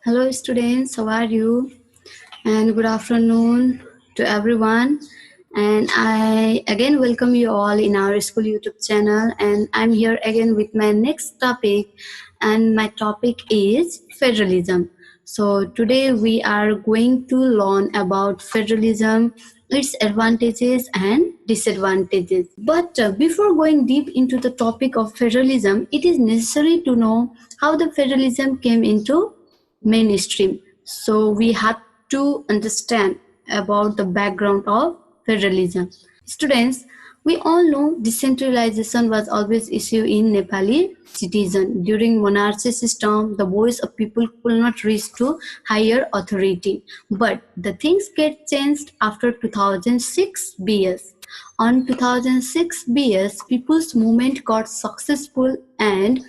Hello, students. How are you? And good afternoon to everyone. And I again welcome you all in our school YouTube channel. And I'm here again with my next topic. And my topic is federalism. So today we are going to learn about federalism, its advantages and disadvantages. But before going deep into the topic of federalism, it is necessary to know how the federalism came into mainstream. So we have to understand about the background of federalism. Students, we all know decentralization was always issue in Nepali citizen. During monarchy system, the voice of people could not reach to higher authority. But the things get changed after 2006 BS. On 2006 BS, people's movement got successful and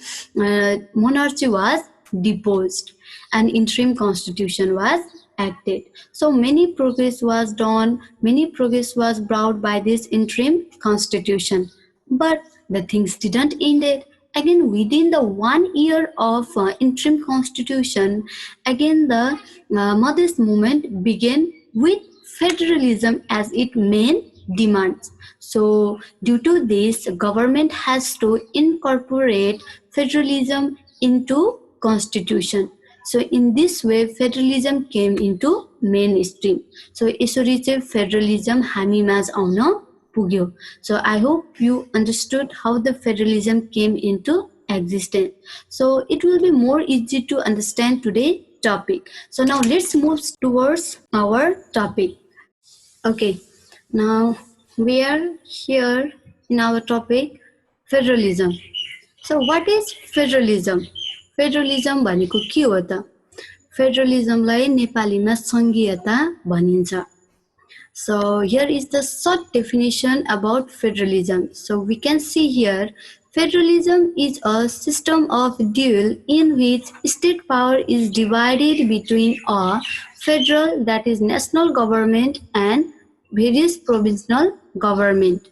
monarchy was deposed. An interim constitution was acted. So many progress was done, many progress was brought by this interim constitution. But the things didn't end it. Again, within the 1 year of interim constitution, again the Madras movement began with federalism as its main demands. So due to this, government has to incorporate federalism into constitution. So in this way, federalism came into mainstream. So यसरी चाहिँ federalism हामीमाझ आउन पुग्यो. So I hope you understood how the federalism came into existence. So it will be more easy to understand today topic. So now let's move towards our topic. Okay, now we are here in our topic federalism. So what is federalism? Federalism भनेको के हो त? फेडरलिजमलाई नेपालीमा संघीयता भनिन्छ. So here is the short definition about federalism. So we can see here, federalism is a system of dual in which state power is divided between a federal, that is national government, and various provincial government.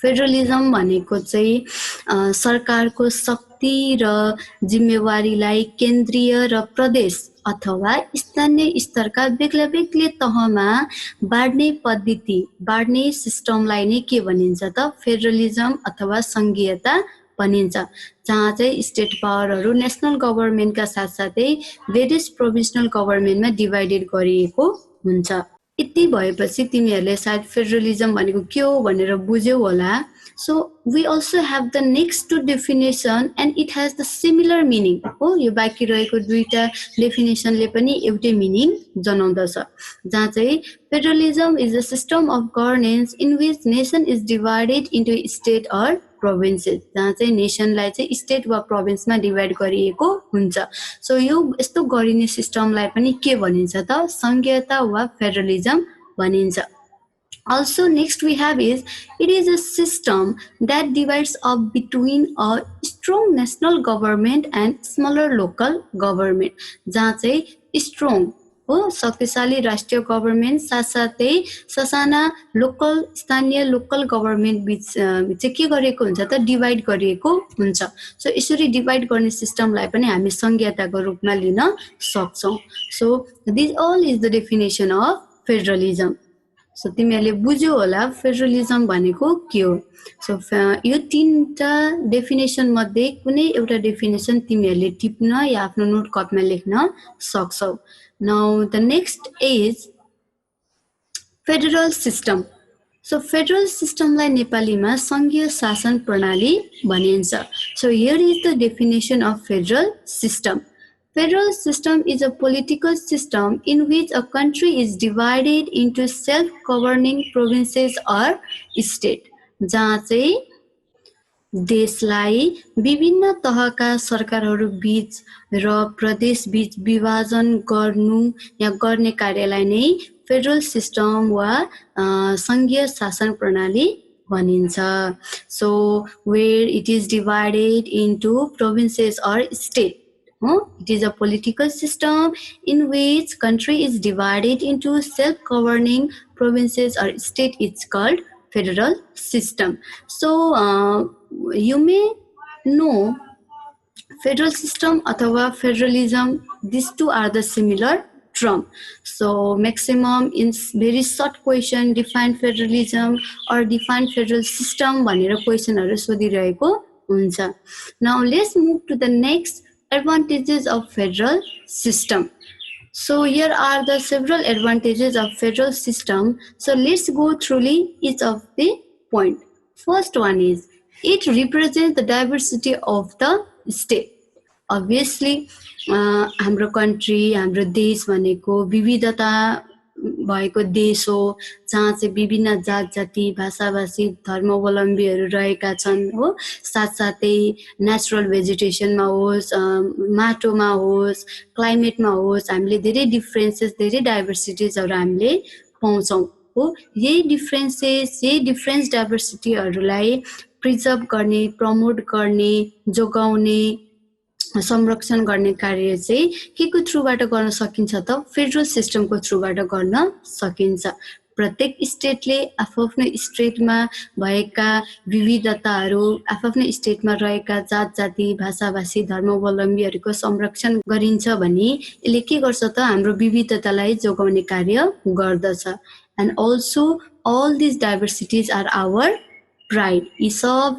Federalism भनेको चाहिँ सरकारको शक्ति र जिम्मेवारीलाई केन्द्रीय र प्रदेश अथवा स्थानीय स्तरका बेग्ला बेग्लै तहमा बाँड्ने पद्धति, बाँड्ने सिस्टमलाई नै के भनिन्छ त? फेडरलिजम अथवा संघीयता भनिन्छ, जहाँ चाहिँ स्टेट पावरहरू नेसनल गभर्नमेन्टका साथसाथै भेरियस प्रोभिन्सनल गभर्नमेन्टमा डिभाइडेड गरिएको हुन्छ. यति भएपछि तिमीहरूले सायद फेडरलिजम भनेको के हो भनेर बुझ्यौ होला. So we also have the next two definition and it has the similar meaning. हो, यो बाँकी रहेको दुईटा डेफिनेसनले पनि एउटै मिनिङ जनाउँदछ, जहाँ चाहिँ federalism is a system of governance in which nation is divided into state or provinces, जहाँ चाहिँ नेसनलाई चाहिँ स्टेट वा प्रोभिन्समा डिभाइड गरिएको हुन्छ. सो यो यस्तो गरिने सिस्टमलाई पनि के भनिन्छ त? संघीयता वा फेडरलिजम भनिन्छ. Also next we have is, it is a system that divides up between a strong national government and smaller local government, जहाँ चाहिँ स्ट्रङ हो शक्तिशाली राष्ट्रिय गभर्नमेन्ट साथसाथै ससाना लोकल स्थानीय लोकल गभर्नमेन्ट बीच चाहिँ के गरेको हुन्छ त? डिभाइड गरिएको हुन्छ. सो यसरी डिभाइड गर्ने सिस्टमलाई पनि हामी संघीयताको रूपमा लिन सक्छौं. So this all is the definition of federalism. So तिमीहरूले बुझ्यौ होला फेडरलिजम भनेको के हो. सो यो तीनटा डेफिनेसन मध्ये कुनै एउटा डेफिनेसन तिमीहरूले टिप्न या आफ्नो नोट कपीमा लेख्न सक्छौ. Now the next is federal system. So federal system लाई नेपालीमा संघीय शासन प्रणाली भनिन्छ. So here is the definition of federal system. Federal system is a political system in which a country is divided into self-governing provinces or state, जहाँ चाहिँ देशलाई विभिन्न तहका सरकारहरू बीच र प्रदेश बीच विभाजन गर्नु या गर्ने कार्यलाई नै फेडरल सिस्टम वा संघीय शासन प्रणाली भनिन्छ. So where it is divided into provinces or state. It is a political system in which country is divided into self-governing provinces or state. It's called federal system. So you may know federal system अथवा federalism, these two are the similar term. So maximum in very short question, define federalism or define federal system भनेर क्वेशनहरु सोधिरहेको हुन्छ. Now let's move to the next, advantages of federal system. So here are the several advantages of federal system. So let's go through each of the point. First one is it represents the diversity of the state. Obviously हाम्रो country, हाम्रो देश भनेको विविधता भएको देश हो, जहाँ चाहिँ विभिन्न जात जाति, भाषा भाषी, धर्मावलम्बीहरू रहेका छन् हो. साथसाथै नेचुरल भेजिटेसनमा होस्, माटोमा होस्, क्लाइमेटमा होस्, हामीले धेरै डिफरेन्सेस, धेरै डाइभर्सिटिजहरू हामीले पाउँछौँ हो. यही डिफरेन्सेस, यही डिफरेन्स डाइभर्सिटीहरूलाई प्रिजर्भ गर्ने, प्रमोट गर्ने, जोगाउने, संरक्षण गर्ने कार्य चाहिँ के को थ्रुबाट गर्न सकिन्छ त? फेडरल सिस्टमको थ्रुबाट गर्न सकिन्छ. प्रत्येक स्टेटले आफ्नो स्टेटमा भएका विविधताहरू, आफ्नो स्टेटमा रहेका जात जाति, भाषा भाषी, धर्मावलम्बीहरूको संरक्षण गरिन्छ भने यसले के गर्छ त? हाम्रो विविधतालाई जोगाउने कार्य गर्दछ. And also all these diversities are our pride. यी सब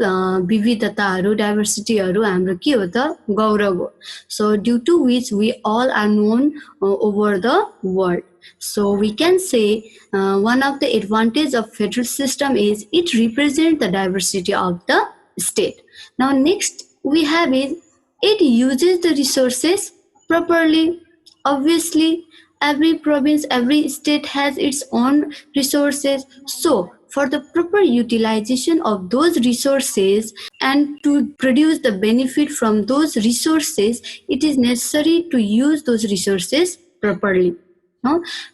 विविधताहरू, डाइभर्सिटीहरू हाम्रो के हो त? गौरव हो. So due to which we all are known over the world. So we can say one of the advantage of federal system is it represents the diversity of the state. Now next we have is it uses the resources properly. Obviously every province, every state has its own resources. So for the proper utilization of those resources and to produce the benefit from those resources, it is necessary to use those resources properly.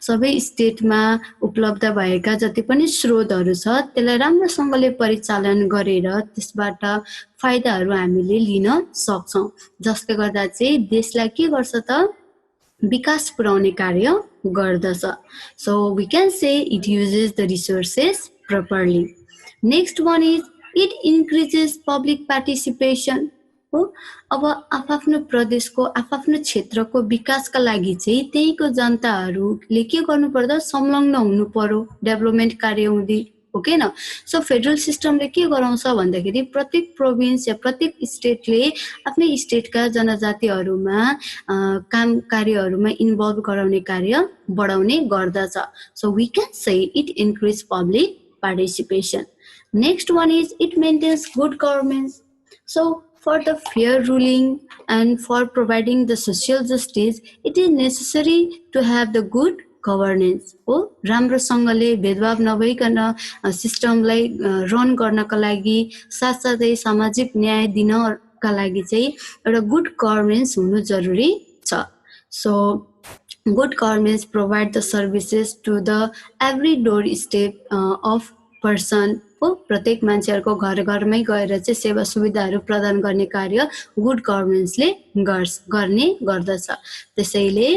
सबै स्टेटमा उपलब्ध भएका जति पनि स्रोतहरू छ त्यसलाई राम्रोसँगले परिचालन गरेर त्यसबाट फाइदाहरू हामीले लिन सक्छौं, जसले गर्दा चाहिँ देशलाई के गर्छ त? विकास पुर्याउने कार्य गर्दछ. So we can say it uses the resources properly. Next one is it increases public participation. हो, अब आफ्नो प्रदेशको, आफ्नो क्षेत्रको विकासका लागि चाहिँ त्यहीको जनताहरूले के गर्नु पर्दा? संलग्न हुनु पर्यो डेभलपमेन्ट कार्य हुँदै, ओके न. सो फेडरल सिस्टमले के गराउँछ भन्दाखेरि प्रत्येक प्रोभिन्स या प्रत्येक स्टेटले आफ्नै स्टेटका जनजातिहरूमा काम कार्यहरूमा इन्भल्भ गराउने कार्य बढाउने गर्दछ. So we can say it increase public participation. Next one is it maintains good governance. So for the fair ruling and for providing the social justice, it is necessary to have the good governance. हो, राम्रोसँगले भेदभाव नभइकन सिस्टमलाई run गर्नका लागि, साथसाथै सामाजिक न्याय दिनका लागि चाहिँ एउटा गुड गभर्नेन्स हुनु जरुरी छ. So good governance provide the services to the every doorstep of person. हो, प्रत्येक मान्छेहरुको घर घरमै गएर चाहिँ सेवा सुविधाहरू प्रदान गर्ने कार्य गुड गभर्नेन्सले गर्ने गर्दछ. त्यसैले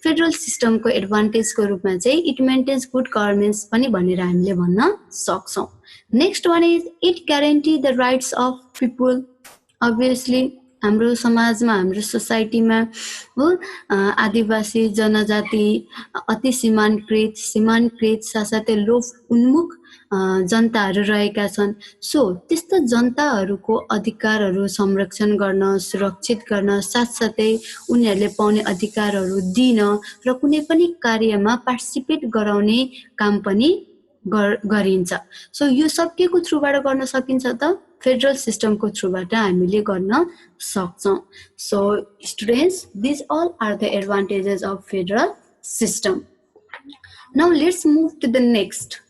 फेडरल सिस्टमको एडभान्टेजको रूपमा चाहिँ इट मेन्टेन्स गुड गभर्नेन्स पनि भनेर हामीले भन्न सक्छौं. Next one is it guarantee the rights of people. obviously हाम्रो समाजमा, हाम्रो सोसाइटीमा हो आदिवासी जनजाति, अति सीमान्तकृत साथसाथै लोभ उन्मुख जनताहरू रहेका छन्. सो त्यस्तो जनताहरूको अधिकारहरू संरक्षण गर्न, सुरक्षित गर्न, साथसाथै उनीहरूले पाउने अधिकारहरू दिन र कुनै पनि कार्यमा पार्टिसिपेट गराउने काम पनि गरिन्छ. सो यो सब के को थ्रुबाट गर्न सकिन्छ त? फेडरल सिस्टमको थ्रुबाट हामीले गर्न सक्छौं. So students, these all are the advantages of federal system. Now let's move to the next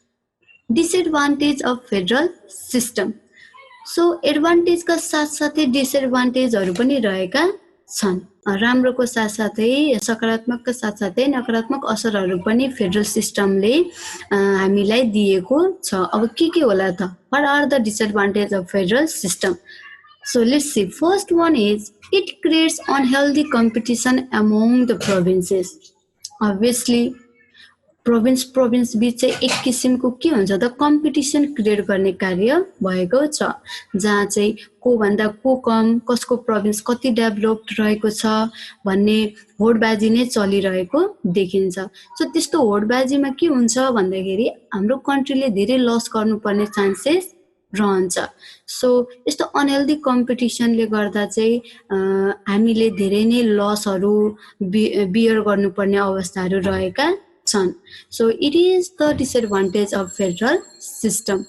disadvantage of federal system. So advantage का साथसाथै डिसएडभान्टेजहरू पनि रहेका छन्. राम्रोको साथसाथै सकारात्मकका साथसाथै नकारात्मक असरहरू पनि फेडरल सिस्टमले हामीलाई दिएको छ. अब के होला त? What are the disadvantages of federal system? So let's see. First one is it creates unhealthy competition among the provinces. Obviously province बीच चाहिँ एक किसिमको के हुन्छ त कम्पिटिसन क्रिएट गर्ने कार्य भएको छ, जहाँ चाहिँ को भन्दा को कम, कसको प्रोभिन्स कति डेभलप्ड रहेको छ भन्ने होडबाजी नै चलिरहेको देखिन्छ। सो त्यस्तो होडबाजीमा के हुन्छ भन्दाखेरि हाम्रो कन्ट्रीले धेरै लस गर्नुपर्ने चान्सेस रहन्छ। सो यस्तो अनहेल्दी कम्पिटिसनले गर्दा चाहिँ हामीले धेरै नै लसहरू बियर गर्नुपर्ने अवस्थाहरू रहेका छन्। So it is the disadvantage of federal system.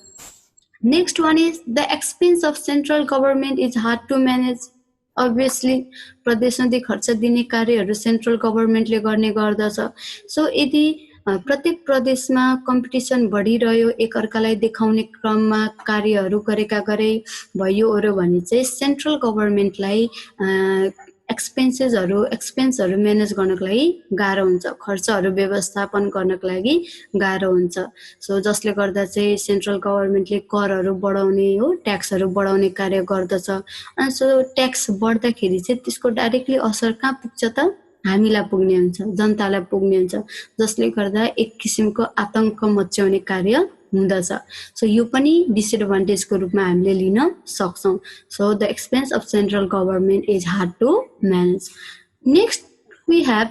Next one is the expense of central government is hard to manage. Obviously प्रदेशमा खर्च दिने कार्यहरू सेन्ट्रल गभर्मेन्टले गर्ने गर्दछ। सो यदि प्रत्येक प्रदेशमा कम्पिटिसन बढिरह्यो, एकअर्कालाई देखाउने क्रममा कार्यहरू गरेका गरे भयो भने चाहिँ सेन्ट्रल गभर्मेन्टलाई एक्सपेन्सहरू म्यानेज गर्नको लागि गाह्रो हुन्छ, खर्चहरू व्यवस्थापन गर्नको लागि गाह्रो हुन्छ। सो जसले गर्दा चाहिँ सेन्ट्रल गभर्मेन्टले करहरू बढाउने हो, ट्याक्सहरू बढाउने कार्य गर्दछ। अनि सो ट्याक्स बढ्दाखेरि चाहिँ त्यसको डाइरेक्टली असर कहाँ पुग्छ त हामीलाई पुग्ने हुन्छ, जनतालाई पुग्ने हुन्छ, जसले गर्दा एक किसिमको आतंक मच्याउने कार्य हुँदछ। सो यो पनि डिसएडभान्टेजको रूपमा हामीले लिन सक्छौँ। So the expense of central government is hard to manage. Next we have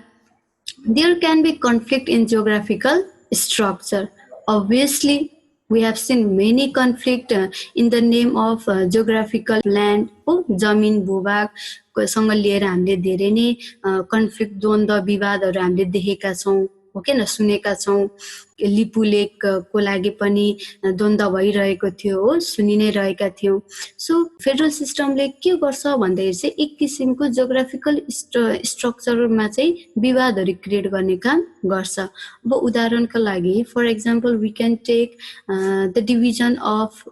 there can be conflict in geographical structure. Obviously, we have seen many conflict in the name of geographical land हो, जमिन भूभाग सँग लिएर हामीले धेरै नै conflict द्वन्द्व विवादहरू हामीले देखेका छौँ, हो कि न, सुनेका छौँ। लिपु लेकको लागि पनि द्वन्द्व भइरहेको थियो, हो, सुनि नै रहेका थियौँ। सो फेडरल सिस्टमले के गर्छ भन्दाखेरि चाहिँ एक किसिमको जियोग्राफिकल स्ट्रक्चरमा चाहिँ विवादहरू क्रिएट गर्ने काम गर्छ। अब उदाहरणका लागि for example we can take the division of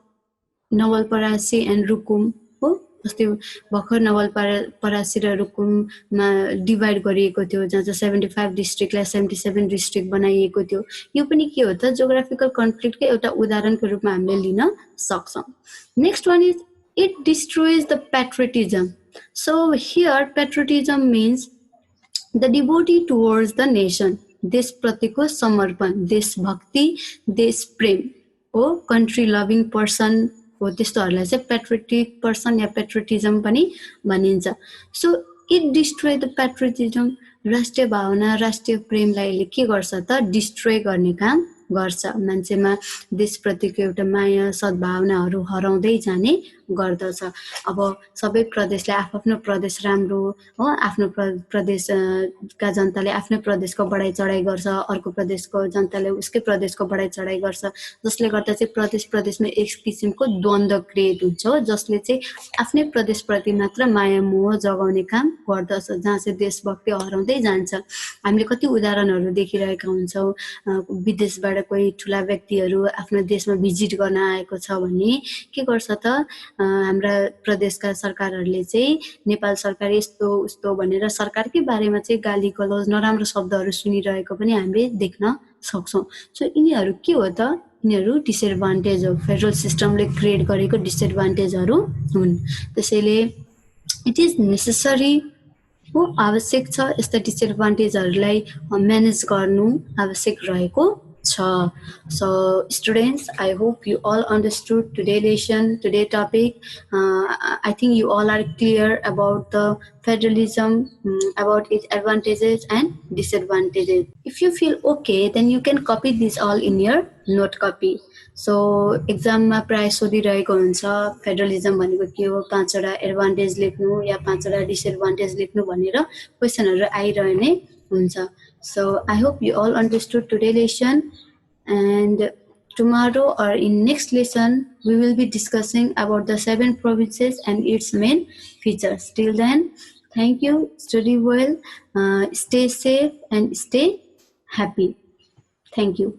Nawalparasi and Rukum हो। अस्ति भर्खर नवलपरासी र रुकुममा डिभाइड गरिएको थियो, जहाँ चाहिँ 75 डिस्ट्रिक्टलाई 77 डिस्ट्रिक्ट बनाइएको थियो। यो पनि के हो त जियोग्राफिकल कन्फ्लिक्टकै एउटा उदाहरणको रूपमा हामीले लिन सक्छौँ। Next one is it destroys the patriotism. So here patriotism means the devotee towards the nation, देशप्रतिको समर्पण, देशभक्ति, देश प्रेम हो, कन्ट्री लभिङ पर्सन हो, त्यस्तोहरूलाई चाहिँ पेट्रियटिक पर्सन या पेट्रियटिजम पनि भनिन्छ। सो इट डिस्ट्रोय द पेट्रियटिजम, राष्ट्रिय भावना, राष्ट्रिय प्रेमलाई के गर्छ त डिस्ट्रोय गर्ने काम गर्छ। मान्छेमा देशप्रतिको एउटा माया सद्भावनाहरू हराउँदै जाने गर्दछ। अब सबै प्रदेशले आफ्नो प्रदेश राम्रो हो, आफ्नो प्रदेशका जनताले आफ्नो प्रदेशको बढाइ चढाइ गर्छ, अर्को प्रदेशको जनताले उसकै प्रदेशको बढाइ चढाइ गर्छ, जसले गर्दा चाहिँ प्रदेशमा एक किसिमको द्वन्द्व क्रिएट हुन्छ, जसले चाहिँ आफ्नै प्रदेशप्रति मात्र माया मोह जगाउने काम गर्दछ, जहाँ चाहिँ देशभक्ति हराउँदै जान्छ। हामीले कति उदाहरणहरू देखिरहेका हुन्छौँ, विदेशबाट कोही ठुला व्यक्तिहरू आफ्नो देशमा भिजिट गर्न आएको छ भने के गर्छ त हाम्रा प्रदेशका सरकारहरूले चाहिँ नेपाल सरकार यस्तो उस्तो भनेर सरकारकै बारेमा चाहिँ गाली गलौज नराम्रो शब्दहरू सुनिरहेको पनि हामीले देख्न सक्छौँ। सो यिनीहरू के हो त, यिनीहरू डिसएडभान्टेज हो, फेडरल सिस्टमले क्रिएट गरेको डिसएडभान्टेजहरू हुन्। त्यसैले इट इज नेसेसरी हो, आवश्यक छ यस्ता डिसएडभान्टेजहरूलाई म्यानेज गर्नु आवश्यक रहेको छ। So students, I hope you all understood today's lesson, today's topic. I think you all are clear about the federalism, about its advantages and disadvantages. If you feel okay, then you can copy this all in your note copy. So exam मा प्राय सोधिरहेको हुन्छ federalism भनेको के हो, 5 वटा advantage लेख्नु या 5 वटा डिसएडभान्टेज लेख्नु भनेर क्वेशनहरू आइरहने हुन्छ। So I hope you all understood today's lesson, and tomorrow or in next lesson we will be discussing about the 7 provinces and its main features. Till then, thank you, study well, stay safe and stay happy. Thank you.